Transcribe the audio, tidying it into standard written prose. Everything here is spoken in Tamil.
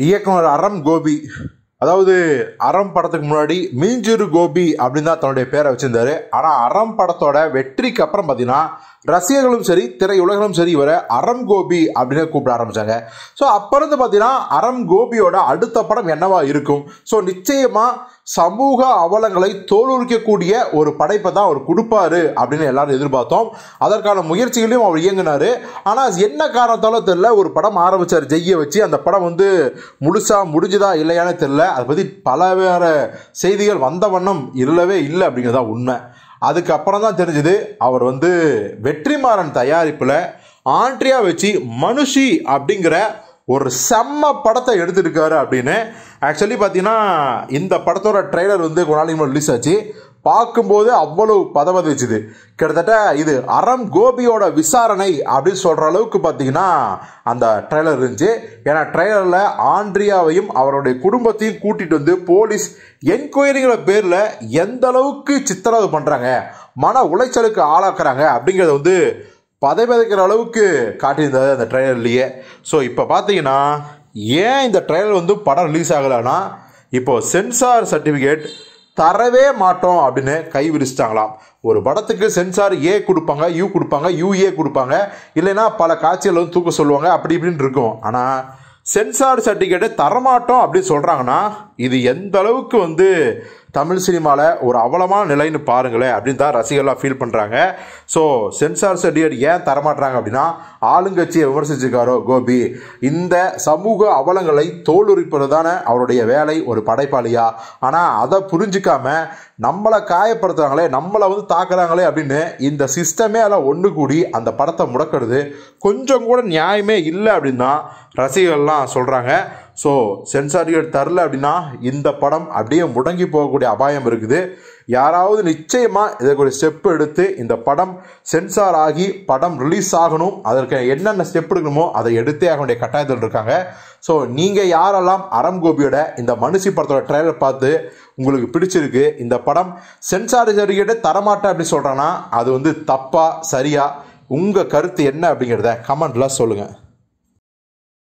இயக்குனர் அறம் கோபி, அதாவது அறம் படத்துக்கு முன்னாடி மீஞ்சிறு கோபி அப்படின்னு தான் தன்னுடைய பேரை வச்சிருந்தாரு. ஆனால் அறம் படத்தோட வெற்றிக்கு அப்புறம் பார்த்தீங்கன்னா ரசிகர்களும் சரி திரையுலகளும் சரி இவரை அறம் கோபி அப்படின்னு கூப்பிட ஆரம்பிச்சாங்க. ஸோ அப்போருந்து பார்த்தீங்கன்னா அறம் கோபியோட அடுத்த படம் என்னவா இருக்கும்? ஸோ நிச்சயமாக சமூக அவலங்களை தோலுரிக்கக்கூடிய ஒரு படைப்பை தான் அவர் கொடுப்பாரு அப்படின்னு எல்லாரும் எதிர்பார்த்தோம். அதற்கான முயற்சிகளையும் அவர் இயங்கினார். ஆனால் என்ன காரணத்தாலும் தெரியல, ஒரு படம் ஆரம்பித்தார் ஜெய்யை வச்சு. அந்த படம் முழுசா முடிஞ்சுதா இல்லையானே தெரியல. அதை பற்றி பல வேறு செய்திகள் வந்த வண்ணம் இல்லவே இல்லை அப்படிங்கிறதா உண்மை. அதுக்கப்புறம் தான் தெரிஞ்சுது அவர் வெற்றிமாறன் தயாரிப்பில் ஆண்ட்ரியா வச்சு மனுஷி அப்படிங்கிற ஒரு செம்ம படத்தை எடுத்துருக்காரு அப்படின்னு. ஆக்சுவலி பார்த்தீங்கன்னா இந்த படத்தோட ட்ரெய்லர் கொஞ்ச நாளைக்கு முன்னாடி ரிலீஸ் ஆச்சு. பார்க்கும்போது அவ்வளவு பதவதிச்சுது. கிட்டத்தட்ட இது அறம் கோபியோட விசாரணை அப்படின்னு சொல்கிற அளவுக்கு பார்த்தீங்கன்னா அந்த ட்ரெய்லர் இருந்துச்சு. ஏன்னா ட்ரெய்லரில் ஆண்ட்ரியாவையும் அவருடைய குடும்பத்தையும் கூட்டிகிட்டு போலீஸ் என்கொயரிங்கிற பேரில் எந்த அளவுக்கு சித்திரவதை பண்ணுறாங்க, மன உளைச்சலுக்கு ஆளாக்குறாங்க அப்படிங்கிறத பதைக்கிற அளவுக்கு காட்டியிருந்தது அந்த ட்ரெய்லர்லேயே. ஸோ இப்போ பார்த்தீங்கன்னா ஏன் இந்த ட்ரெய்லர் படம் ரிலீஸ் ஆகலைன்னா, இப்போது சென்சார் சர்டிஃபிகேட் தரவே மாட்டோம் அப்படின்னு கை விரிச்சிட்டாங்களாம். ஒரு படத்துக்கு சென்சார் ஏ கொடுப்பாங்க, யூ கொடுப்பாங்க, யூஏ கொடுப்பாங்க, இல்லைன்னா பல காட்சிகள் தூக்க சொல்லுவாங்க, அப்படி இப்படின்னு இருக்கும். ஆனால் சென்சார் சர்டிஃபிகேட்டை தரமாட்டோம் அப்படின்னு சொல்கிறாங்கன்னா இது எந்த அளவுக்கு தமிழ் சினிமாவில் ஒரு அவலமான நிலைன்னு பாருங்களேன் அப்படின்னு தான் ரசிகர்களாக ஃபீல் பண்ணுறாங்க. ஸோ சென்சார் சர்டிஃபிகேட் ஏன் தரமாட்டுறாங்க அப்படின்னா, ஆளுங்கட்சியை விமர்சிச்சிருக்காரோ கோபி, இந்த சமூக அவலங்களை தோலுரிப்பது தானே அவருடைய வேலை ஒரு படைப்பாளியா. ஆனால் அதை புரிஞ்சிக்காம நம்மளை காயப்படுத்துகிறாங்களே, நம்மளை தாக்குறாங்களே அப்படின்னு இந்த சிஸ்டமே எல்லாம் ஒன்று கூடி அந்த படத்தை முடக்கிறது கொஞ்சம் கூட நியாயமே இல்லை அப்படின்னு தான் ரசிகர்கள்லாம் சொல்கிறாங்க. ஸோ சென்சார் சர்டிஃபிகேட் தரல அப்படின்னா இந்த படம் அப்படியே முடங்கி போகக்கூடிய அபாயம் இருக்குது. யாராவது நிச்சயமாக இதற்கு ஒரு ஸ்டெப் எடுத்து இந்த படம் சென்சார் ஆகி படம் ரிலீஸ் ஆகணும், அதற்கு என்னென்ன ஸ்டெப் எடுக்கணுமோ அதை எடுத்தே ஆக வேண்டிய கட்டாயத்தில் இருக்காங்க. ஸோ நீங்கள் யாரெல்லாம் அறம் கோபியோட இந்த மனுஷி படத்தோட ட்ரெய்லர் பார்த்து உங்களுக்கு பிடிச்சிருக்கு, இந்த படம் சென்சார் சர்டிஃபிகேட்டை தரமாட்டேன் அப்படின்னு சொல்கிறாங்கன்னா அது தப்பா சரியா, உங்கள் கருத்து என்ன அப்படிங்கிறத கமெண்ட்ல சொல்லுங்கள்.